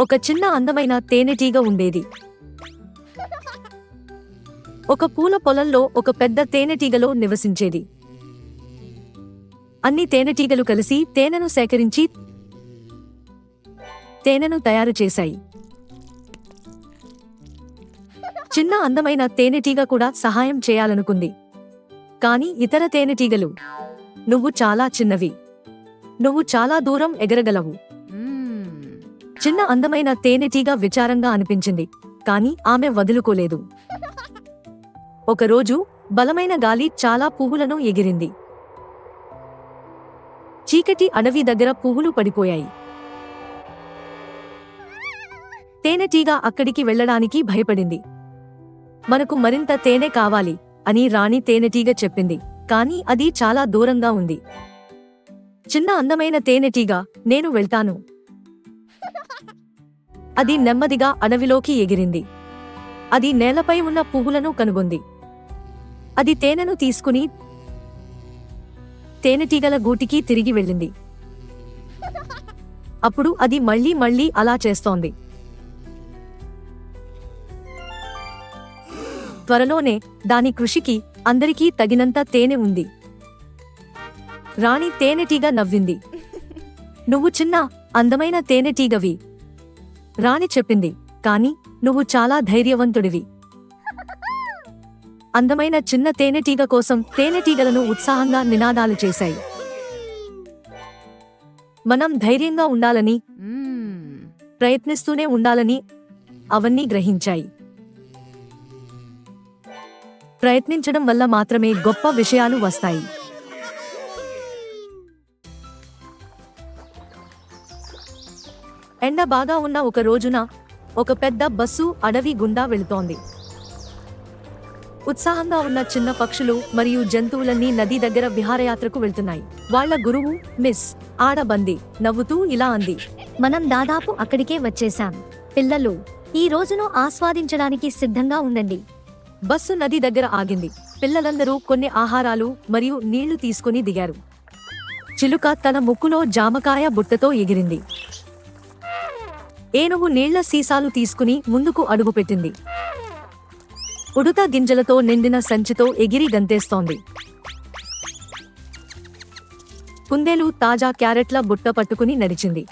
ఒక చిన్న అందమైన తేనెటీగ ఉండేది. ఒక పూల పొలంలో ఒక పెద్ద తేనెటీగలో నివసించేది. అన్ని తేనెటీగలు కలిసి తేనెను సేకరించి తేనెను తయారు చేశాయి. చిన్న అందమైన తేనెటీగ కూడా సహాయం చేయాలనుకుంది. కాని ఇతర తేనెటీగలు, "నువ్వు చాలా చిన్నవి. నువ్వు చాలా దూరం ఎగరగలవు." చిన్న అందమైన తేనెటీగ విచారంగా అనిపించింది, కాని ఆమె వదులుకోలేదు. ఒకరోజు బలమైన గాలి చాలా పువ్వులను ఎగిరింది. చీకటి అడవి దగ్గర పువ్వులు పడిపోయాయి. తేనెటీగ అక్కడికి వెళ్లడానికి భయపడింది. "మనకు మరింత తేనె కావాలి" అని రాణి తేనెటీగ చెప్పింది. కాని అది చాలా దూరంగా ఉంది. చిన్న అందమైన తేనెటీగ, "నేను వెళ్తాను." అది నెమ్మదిగా అడవిలోకి ఎగిరింది. అది నేలపై ఉన్న పువ్వులను కనుగొంది. అది తేనెను తీసుకుని తేనెటీగల గూటికి తిరిగి వెళ్ళింది. అప్పుడు అది మళ్ళీ అలా చేస్తోంది. త్వరలోనే దాని కృషికి అందరికీ తగినంత తేనె ఉంది. రాణి తేనెటీగ నవ్వింది. "నువ్వు చిన్న అందమైన తేనెటీగవి," రాణి చెప్పింది. "కాని నువ్వు చాలా ధైర్యవంతుడివి." అందమైన చిన్న తేనెటీగ కోసం తేనెటీగలను ఉత్సాహంగా నినాదాలు చేశాయి. మనం ధైర్యంగా ఉండాలని, ప్రయత్నిస్తూనే ఉండాలని అవన్నీ గ్రహించాయి. ప్రయత్నించడం వల్ల మాత్రమే గొప్ప విషయాలు వస్తాయి. ఎండ బాగా ఉన్న ఒక రోజున ఒక పెద్ద బస్సు అడవి గుండా వెళుతోంది. ఉత్సాహంగా ఉన్న చిన్న పక్షులు మరియు జంతువులన్నీ నది దగ్గర విహారయాత్రకు వెళ్తున్నాయి. వాళ్ల గురువు మిస్ ఆడబంది నవ్వుతూ ఇలా అంది, "మనం దాదాపు అక్కడికే వచ్చేశాం. పిల్లలు, ఈ రోజును ఆస్వాదించడానికి సిద్ధంగా ఉండండి." బస్సు నది దగ్గర ఆగింది. పిల్లలందరూ కొన్ని ఆహారాలు మరియు నీళ్లు తీసుకుని దిగారు. చిలుక తన ముక్కులో జామకాయ బుట్టతో ఎగిరింది. ఏనుగు నీళ్ల సీసాలు తీసుకుని ముందుకు అడుగుపెట్టింది. ఉడుత గింజలతో నిండిన సంచితో ఎగిరి గంతేస్తోంది. కుందేలు తాజా క్యారెట్ల బుట్ట పట్టుకుని నడిచింది.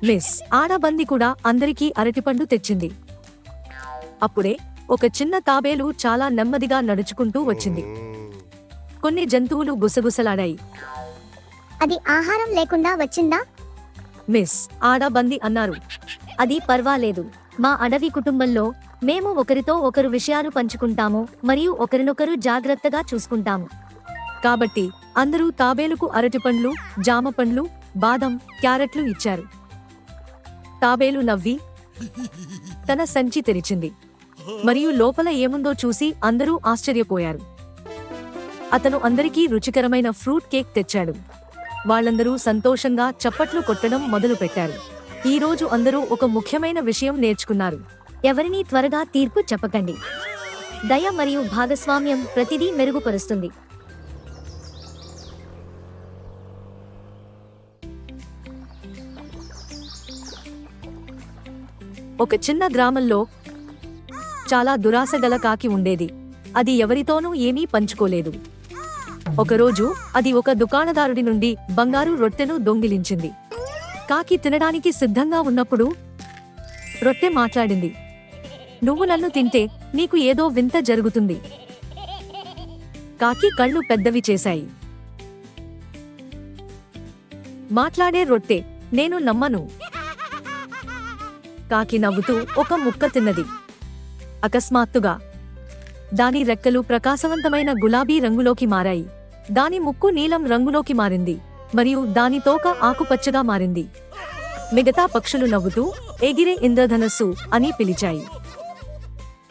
మిస్ ఆడబంది కూడా అందరికీ అరటిపండు తెచ్చింది. అప్పుడే ఒక చిన్న తాబేలు చాలా నెమ్మదిగా నడుచుకుంటూ వచ్చింది. కొన్ని జంతువులు గుసగుసలాడాయి. "అది ఆహారం లేకుండా వచ్చిందా?" మిస్ ఆడబంది అన్నారు. "అది పర్వాలేదు. మా అడవి కుటుంబంలో మేము ఒకరితో ఒకరు విషయాలు పంచుకుంటాము మరియు ఒకరినొకరు జాగ్రత్తగా చూసుకుంటాము." కాబట్టి అందరూ తాబేలుకు అరటిపండ్లు, జామపండ్లు, బాదం, క్యారెట్లు ఇచ్చారు. తాబేలు నవ్వి తన సంచి తెరిచింది మరియు లోపల ఏముందో చూసి అందరూ ఆశ్చర్యపోయారు. అతను అందరికీ రుచికరమైన ఫ్రూట్ కేక్ తెచ్చాడు. వాళ్ళందరూ సంతోషంగా చప్పట్లు కొట్టడం మొదలుపెట్టారు. ఈ రోజు అందరూ ఒక ముఖ్యమైన విషయం నేర్చుకున్నారు. ఎవరినీ త్వరగా తీర్పు చెప్పకండి. దయ మరియు భాగస్వామ్యం ప్రతిదీ మెరుగుపరుస్తుంది. ఒక చిన్న గ్రామంలో చాలా దురాశగల కాకి ఉండేది. అది ఎవరితోనూ ఏమీ పంచుకోలేదు. ఒకరోజు అది ఒక దుకాణదారుడి నుండి బంగారు రొట్టెను దొంగిలించింది. కాకి తినడానికి సిద్ధంగా ఉన్నప్పుడు రొట్టె మాట్లాడింది, "నువ్వు నన్ను తింటే నీకు ఏదో వింత జరుగుతుంది." కాకి కళ్ళు పెద్దవి చేశాయి. మాట్లాడే రొట్టె, "నేను నమ్మను." కాకి నవ్వుతూ ఒక ముక్క తిన్నది. అకస్మాత్తుగా దాని రెక్కలు ప్రకాశవంతమైన గులాబీ రంగులోకి మారాయి. దాని ముక్కు నీలం రంగులోకి మారింది మరియు దాని తోక ఆకుపచ్చగా మారింది. మిగతా పక్షులు నవ్వుతూ ఎగిరే ఇంద్రధనస్సు అని పిలిచాయి.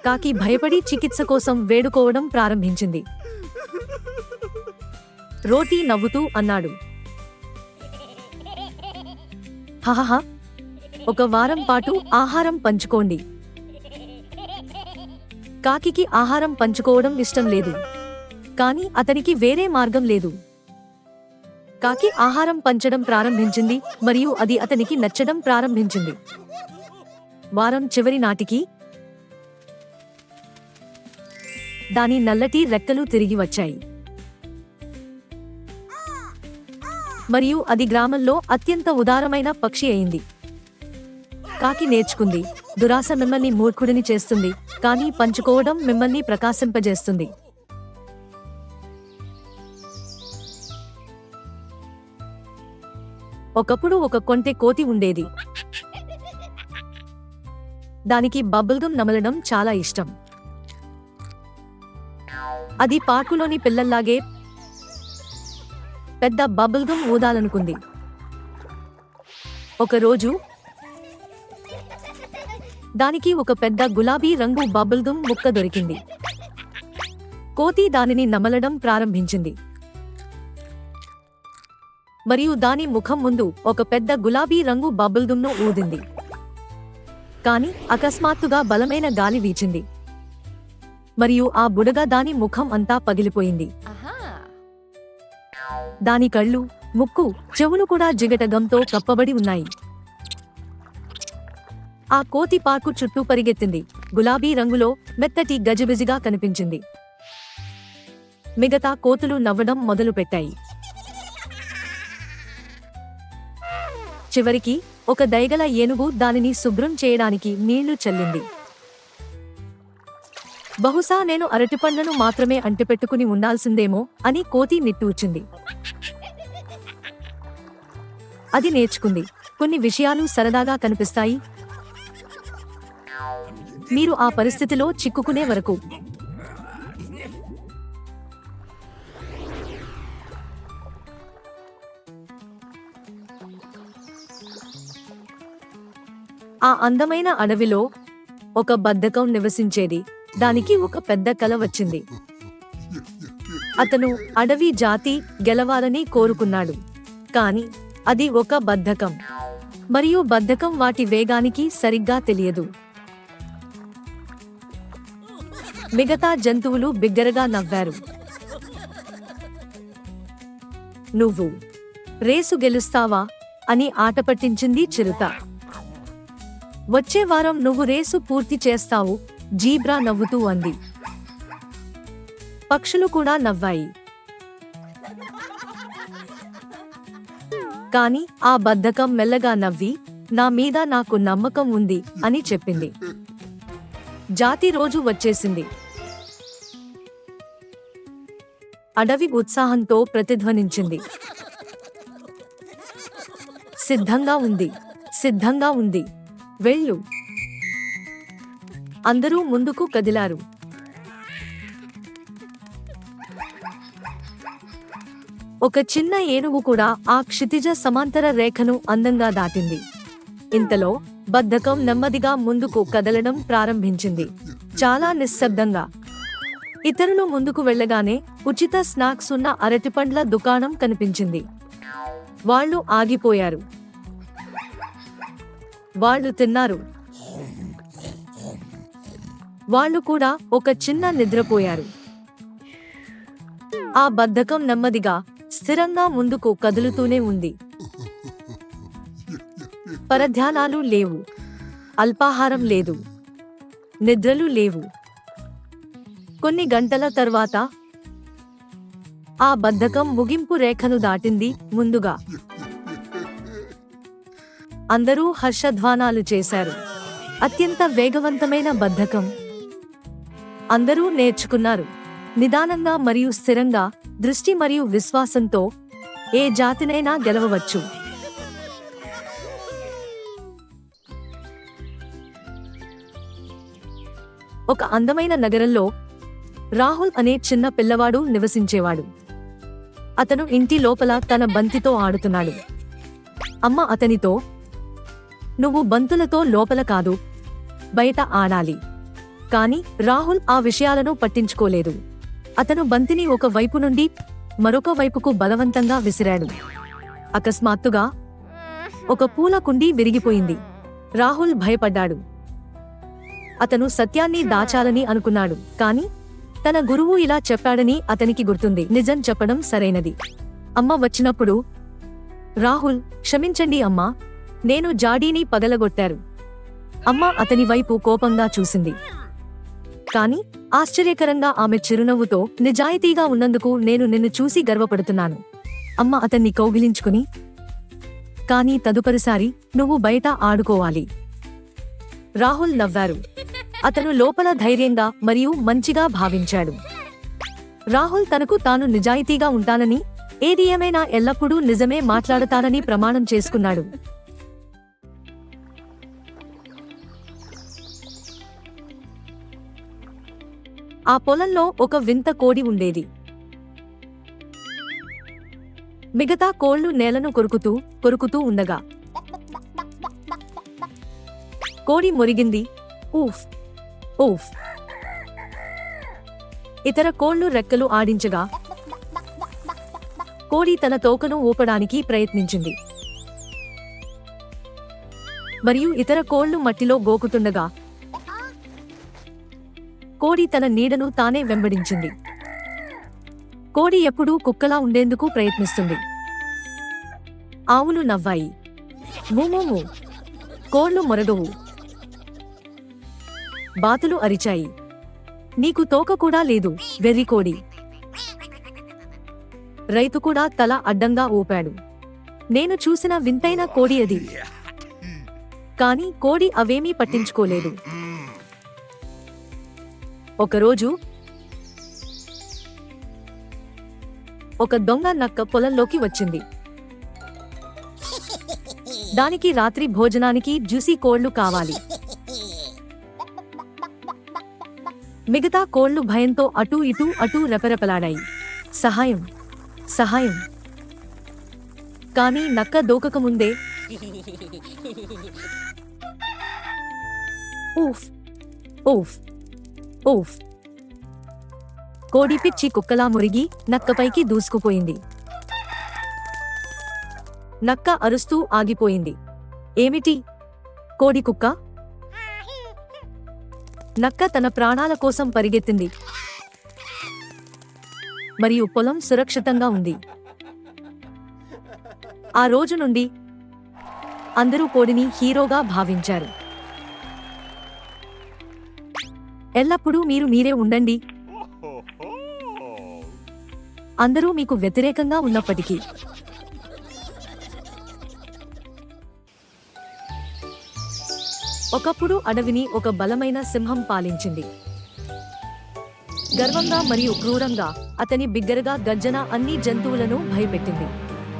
కాకి భయపడి చికిత్స కోసం వేడుకోవడం ప్రారంభించింది. రోటీ నవ్వుతూ అన్నాడు, "హహహ, ఒక వారం పాటు ఆహారం పంచుకోండి." కాకికి ఆహారం పంచుకోవడం ఇష్టం లేదు, కానీ అతనికి వేరే మార్గం లేదు. కాకి ఆహారం పంచడం ప్రారంభించింది మరియు అది అతనికి నచ్చడం ప్రారంభించింది. వారం చివరి నాటికి దాని నల్లటి రెక్కలు తిరిగి వచ్చాయి మరియు అది గ్రామంలో అత్యంత ఉదారమైన పక్షి అయింది. కాకి నేర్చుకుంది, దురాశ మిమ్మల్ని మూర్ఖుడిని చేస్తుంది, కానీ పంచుకోవడం మిమ్మల్ని ప్రకాశింపజేస్తుంది. ఒకప్పుడు ఒక కొంటె కోతి ఉండేది. దానికి బబుల్గమ్ నమలడం చాలా ఇష్టం. అది పార్కులోని పిల్లల్లాగే పెద్ద బబుల్గమ్ ఊదాలనుకుంది. ఒకరోజు దానికి ఒక పెద్ద గులాబీ రంగు బబుల్గమ్ ముక్క దొరికింది. కోతి దానిని నమలడం ప్రారంభించింది మరియు దాని ముఖం ముందు ఒక పెద్ద గులాబీ రంగు బబుల్గమ్ను ఊదింది. కాని అకస్మాత్తుగా బలమైన గాలి వీచింది మరియు ఆ బుడగ దాని ముఖం అంతా పగిలిపోయింది. దాని కళ్ళు, ముక్కు, చెవులు కూడా జిగటగంతో కప్పబడి ఉన్నాయి. ఆ కోతి పార్కు చుట్టూ పరిగెత్తింది. గులాబీ రంగులో మెత్తటి గజిబిజిగా కనిపించింది. మిగతా కోతులు నవ్వడం మొదలుపెట్టాయి. చివరికి ఒక దయగల ఏనుగు దానిని శుభ్రం చేయడానికి నీళ్లు చల్లింది. బహుశా నేను అరటిపండ్లను మాత్రమే అంటిపెట్టుకుని ఉండాల్సిందేమో అని కోతి నిట్టూర్చింది. అది నేర్చుకుంది, కొన్ని విషయాలు సరదాగా కనిపిస్తాయి, మీరు ఆ పరిస్థితిలో చిక్కుకునే వరకు. ఆ అందమైన అడవిలో ఒక బద్ధకం నివసించేది. దానికి ఒక పెద్ద కల వచ్చింది. అతను అడవి జాతి గెలవాలని కోరుకున్నాడు, కాని అది ఒక బద్ధకం మరియు బద్ధకం వాటి వేగానికి సరిగ్గా తెలియదు. మిగతా జంతువులు బిగ్గరగా నవ్వారు. నువ్వు రేసు గెలుస్తావా అని ఆట పట్టించింది చిరుత. వచ్చే వారం నువ్వు రేసు పూర్తి చేస్తావు, జీబ్రా నవ్వుతూ అంది. పక్షులు కూడా నవ్వాయి. కాని ఆ బద్ధకం మెల్లగా నవ్వి, నా మీద నాకు నమ్మకం ఉంది అని చెప్పింది. జాతి రోజు వచ్చేసింది. అడవి ఉత్సాహంతో ప్రతిధ్వనించింది. సిద్ధంగా ఉంది, సిద్ధంగా ఉంది, వెళ్ళు. అందరూ ముందుకు కదిలారు. ఒక చిన్న ఏనుగు కూడా ఆ క్షితిజ సమాంతర రేఖను అందంగా దాటింది. ఇంతలో బద్ధకం నెమ్మదిగా ముందుకు కదలడం ప్రారంభించింది, చాలా నిశ్శబ్దంగా. ఇతరులు ముందుకు వెళ్ళగానే ఉచిత స్నాక్స్ ఉన్న అరటిపండ్ల దుకాణం కనిపించింది. వాళ్ళు ఆగిపోయారు. వాళ్ళు తిన్నారు. వాళ్ళు కూడా ఒక చిన్న నిద్రపోయారు. ఆ బద్ధకం నెమ్మదిగా, స్థిరంగా ముందుకు కదులుతూనే ఉంది. పరధ్యానాలు లేవు, అల్పాహారం లేదు, నిద్రలు లేవు. కొన్ని గంటల తర్వాత ఆ బద్ధకం ముగింపు రేఖను దాటింది. ముందుగా అందరూ హర్షధ్వానాలు చేశారు. అత్యంత వేగవంతమైన బద్ధకం. అందరూ నేర్చుకున్నారు, నిదానంగా మరియు స్థిరంగా, దృష్టి మరియు విశ్వాసంతో ఏ జాతినైనా గెలవవచ్చు. ఒక అందమైన నగరంలో రాహుల్ అనే చిన్న పిల్లవాడు నివసించేవాడు. అతను ఇంటి లోపల తన బంతితో ఆడుతున్నాడు. అమ్మ అతనితో, నువ్వు బంతులతో లోపల కాదు, బయట ఆడాలి. కాని రాహుల్ ఆ విషయాలను పట్టించుకోలేదు. అతను బంతిని ఒక వైపు నుండి మరొక వైపుకు బలవంతంగా విసిరాడు. అకస్మాత్తుగా ఒక పూల కుండీ విరిగిపోయింది. రాహుల్ భయపడ్డాడు. అతను సత్యాన్ని దాచాలని అనుకున్నాడు, కాని తన గురువు ఇలా చెప్పాడని అతనికి గుర్తుంది. నిజం చెప్పడం సరైనది. అమ్మ వచ్చినప్పుడు రాహుల్, క్షమించండి అమ్మా, నేను జాడీని పగలగొట్టారు. అమ్మ అతని వైపు కోపంగా చూసింది. కాని ఆశ్చర్యకరంగా ఆమె చిరునవ్వుతో, నిజాయితీగా ఉన్నందుకు నేను నిన్ను చూసి గర్వపడుతున్నాను. అమ్మ అతన్ని కౌగిలించుకుని, కానీ తదుపరిసారి నువ్వు బయట ఆడుకోవాలి. రాహుల్ నవ్వారు. అతను లోపల ధైర్యంగా మరియు మంచిగా భావించాడు. రాహుల్ తనకు తాను నిజాయితీగా ఉంటానని, ఏది ఏమైనా ఎల్లప్పుడూ నిజమే మాట్లాడతానని ప్రమాణం చేసుకున్నాడు. ఆ పొలంలో ఒక వింత కోడి ఉండేది. మిగతా కోళ్లు నేలను కొరుకుతూ ఉండగా కోడి మొరిగింది. ఊఫ్ ఊఫ్. ఇతర కోళ్లు రెక్కలు ఆడించగా కోడి తన తోకను ఊపడానికి ప్రయత్నించింది. మరియు ఇతర కోళ్లు మట్టిలో గోకుతుండగా కోడి తన నీడను తానే వెంబడించింది. కోడి ఎప్పుడూ కుక్కలా ఉండేందుకు ప్రయత్నిస్తుంది. ఆవులు నవ్వాయి. మూమూము. కోళ్లు మొరగవు. బాతులు అరిచాయి. నీకు తోక కూడా లేదు, వెర్రికోడి. రైతు కూడా తల అడ్డంగా ఊపాడు. నేను చూసిన వింతైన కోడి అది. కాని కోడి అవేమీ పట్టించుకోలేదు. ఒకరోజు ఒక దొంగ నక్క పొలంలోకి వచ్చింది. దానికి రాత్రి భోజనానికి జ్యూసీ కోళ్లు కావాలి. మిగతా కోళ్లు భయంతో అటూ ఇటూ రెపరెపలాడాయి. సహాయం, సహాయం. కానీ నక్క దూకకముందే ఊఫ్ ఊఫ్ ఊఫ్. కోడి పిచ్చి కుక్కలా మురిగి నక్కపైకి దూసుకుపోయింది. నక్క అరుస్తూ ఆగిపోయింది. ఏమిటి? కోడి కుక్క? నక్క తన ప్రాణాల కోసం పరిగెత్తింది. మరియు పొలం సురక్షితంగా ఉంది. ఆ రోజు నుండి అందరూ కోడిని హీరోగా భావించారు. ఎల్లప్పుడూ మీరే ఉండండి. అందరూ మీకు వ్యతిరేకంగా ఉన్నప్పటికీ. ఒకప్పుడు అడవిని ఒక బలమైన సింహం పాలించింది. గర్వంగా మరియు క్రూరంగా అతని బిగ్గరగా గర్జన అన్ని జంతువులను భయపెట్టింది.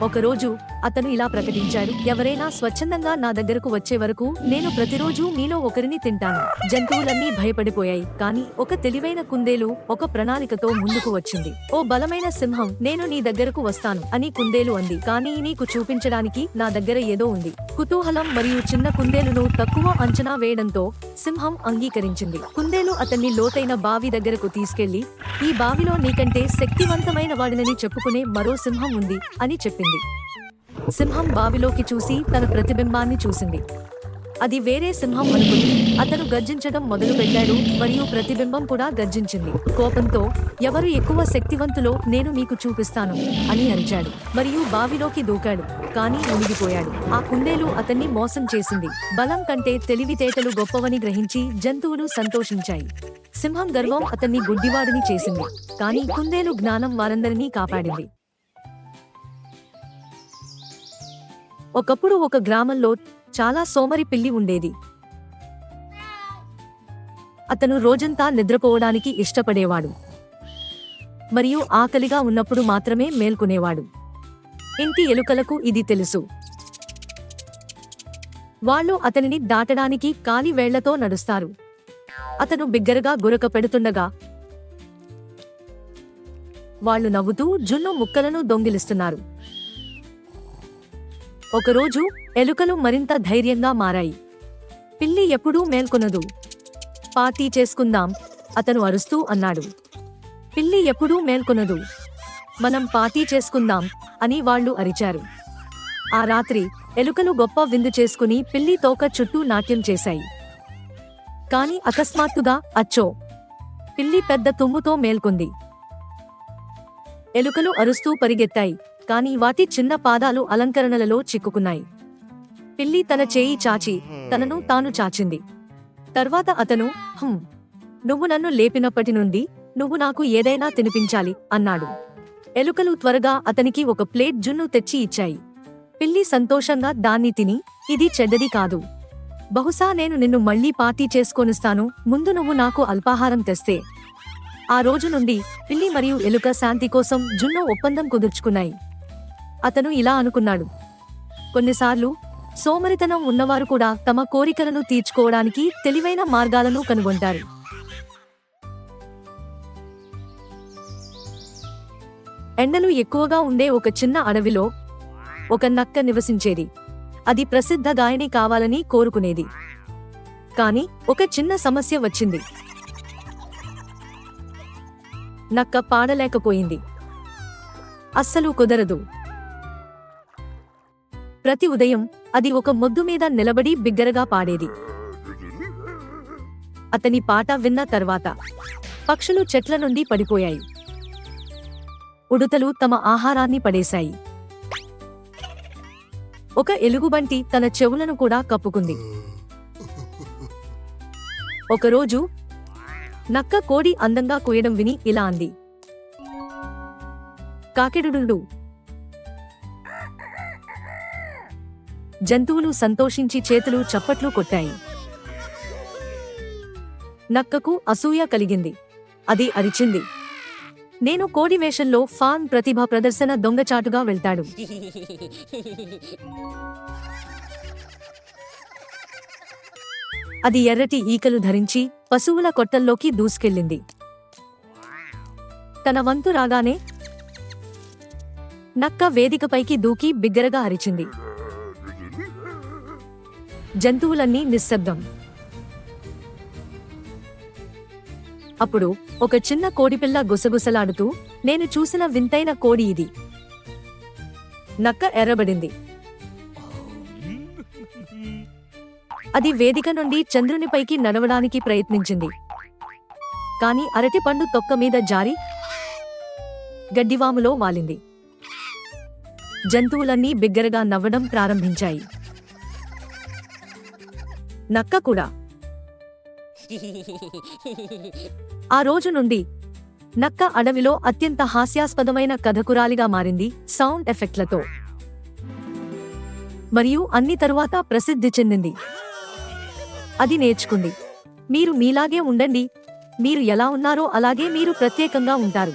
ఒకరోజు అతను ఇలా ప్రకటించాడు, ఎవరైనా స్వచ్ఛందంగా నా దగ్గరకు వచ్చే వరకు నేను ప్రతిరోజు మీలో ఒకరిని తింటాను. జంతువులన్నీ భయపడిపోయాయి. కానీ ఒక తెలివైన కుందేలు ఒక ప్రణాళికతో ముందుకు వచ్చింది. ఓ బలమైన సింహం, నేను నీ దగ్గరకు వస్తాను అని కుందేలు అంది. కానీ నీకు చూపించడానికి నా దగ్గర ఏదో ఉంది. కుతూహలం మరియు చిన్న కుందేలును తక్కువ అంచనా వేయడంతో సింహం అంగీకరించింది. కుందేలు అతన్ని లోతైన బావి దగ్గరకు తీసుకెళ్లి, ఈ బావిలో నీకంటే శక్తివంతమైన వాడినని చెప్పుకునే మరో సింహం ఉంది అని చెప్పింది. సింహం బావిలోకి చూసి తన ప్రతిబింబాన్ని చూసింది. అది వేరే సింహం అనుకుని అతను గర్జించడం మొదలుపెట్టాడు మరియు ప్రతిబింబం కూడా గర్జించింది. కోపంతో, ఎవరు ఎక్కువ శక్తివంతులో నేను మీకు చూపిస్తాను అని అరిచాడు మరియు బావిలోకి దూకాడు. కానీ మునిగిపోయాడు. ఆ కుందేలు అతన్ని మోసం చేసింది. బలం కంటే తెలివితేటలు గొప్పవని గ్రహించి జంతువులు సంతోషించాయి. సింహం గర్వం అతన్ని గుడ్డివాడిని చేసింది. కానీ కుందేలు జ్ఞానం వారందరినీ కాపాడింది. ఒకప్పుడు ఒక గ్రామంలో చాలా సోమరి పిల్లి ఉండేది. అతను రోజంతా నిద్రపోవడానికి ఇష్టపడేవాడు మరియు ఆకలిగా ఉన్నప్పుడు మాత్రమే మేల్కొనేవాడు. ఇంటి ఎలుకలకు ఇది తెలుసు. వాళ్ళు అతనిని దాటడానికి కాలి వేళ్లతో నడుస్తారు. అతను బిగ్గరగా గురక పెడుతుండగా వాళ్ళు నవ్వుతూ జున్ను ముక్కలను దొంగిలిస్తున్నారు. ఒకరోజు ఎలుకలు మరింత ధైర్యంగా మారాయి. పిల్లి ఎప్పుడూ మేల్కొనదు. పార్టీ చేసుకుందాం, అతను అరుస్తూ అన్నాడు. పిల్లి ఎప్పుడూ మేల్కొనదు, మనం పార్టీ చేసుకుందాం అని వాళ్ళు అరిచారు. ఆ రాత్రి ఎలుకలు గొప్ప విందు చేసుకుని పిల్లి తోక చుట్టూ నాట్యం చేశాయి. కాని అకస్మాత్తుగా అచ్చో, పిల్లి పెద్ద తుమ్ముతో మేల్కొంది. ఎలుకలు అరుస్తూ పరిగెత్తాయి. కాని వాటి చిన్న పాదాలు అలంకరణలలో చిక్కుకున్నాయి. పిల్లి తన చేయి చాచి తనను తాను చాచింది. తర్వాత అతను, నువ్వు నన్ను లేపినప్పటి నుండి నువ్వు నాకు ఏదైనా తినిపించాలి అన్నాడు. ఎలుకలు త్వరగా అతనికి ఒక ప్లేట్ జున్ను తెచ్చి ఇచ్చాయి. పిల్లి సంతోషంగా దాన్ని తిని, ఇది చెడ్డది కాదు. బహుశా నేను నిన్ను మళ్లీ పార్టీ చేసుకొనిస్తాను, ముందు నువ్వు నాకు అల్పాహారం తెస్తే. ఆ రోజు నుండి పిల్లి మరియు ఎలుక శాంతి కోసం జున్ను ఒప్పందం కుదుర్చుకున్నాయి. అతను ఇలా అనుకున్నాడు, కొన్నిసార్లు సోమరితనం ఉన్నవారు కూడా తమ కోరికలను తీర్చుకోవడానికి తెలివైన మార్గాలను కనుగొంటారు. ఎండలు ఎక్కువగా ఉండే ఒక చిన్న అడవిలో ఒక నక్క నివసించేది. అది ప్రసిద్ధ గాయని కావాలని కోరుకునేది. కాని ఒక చిన్న సమస్య వచ్చింది. నక్క పాడలేకపోయింది. అస్సలు కుదరదు. ప్రతి ఉదయం అది ఒక మొద్దు మీద నిలబడి బిగ్గరగా పాడేది. అతని పాట విన్న తర్వాత పక్షులు చెట్ల నుండి పడిపోయాయి. ఉడుతలు తమ ఆహారాన్ని పడేశాయి. ఒక ఎలుగుబంటి తన చెవులను కూడా కప్పుకుంది. ఒకరోజు నక్క కోడి అందంగా కూయడం విని ఇలా అంది, కాకెడుడు. జంతువులు సంతోషించి చేతులు చప్పట్లు కొట్టాయి. నక్కకు అసూయ కలిగింది. అది అరిచింది, నేను కోడి వేషంలో ఫాన్ ప్రతిభ ప్రదర్శన దొంగచాటుగా వెళ్తాడు. అది ఎర్రటి ఈకలు ధరించి పశువుల కొట్టల్లోకి దూసుకెళ్ళింది. తన వంతు రాగానే నక్క వేదికపైకి దూకి బిగ్గరగా అరిచింది. జంతువులన్నీ నిశ్శబ్దం. అప్పుడు ఒక చిన్న కోడిపిల్ల గుసగుసలాడుతూ, నేను చూసిన వింతైన కోడి ఇది. నక్క ఎర్రబడింది. అది వేదిక నుండి చంద్రునిపైకి నడవడానికి ప్రయత్నించింది. కాని అరటిపండు తొక్క మీద జారి గడ్డివాములో వాలింది. జంతువులన్నీ బిగ్గరగా నవ్వడం ప్రారంభించాయి. నక్క కూడా. ఆ రోజు నుండి నక్క అడవిలో అత్యంత హాస్యాస్పదమైన కథకురాలిగా మారింది, సౌండ్ ఎఫెక్ట్లతో. మరియు అన్ని తరువాత ప్రసిద్ధి చెందింది. అది నేర్చుకుంది, మీరు మీలాగే ఉండండి, మీరు ఎలా ఉన్నారో అలాగే మీరు ప్రత్యేకంగా ఉంటారు.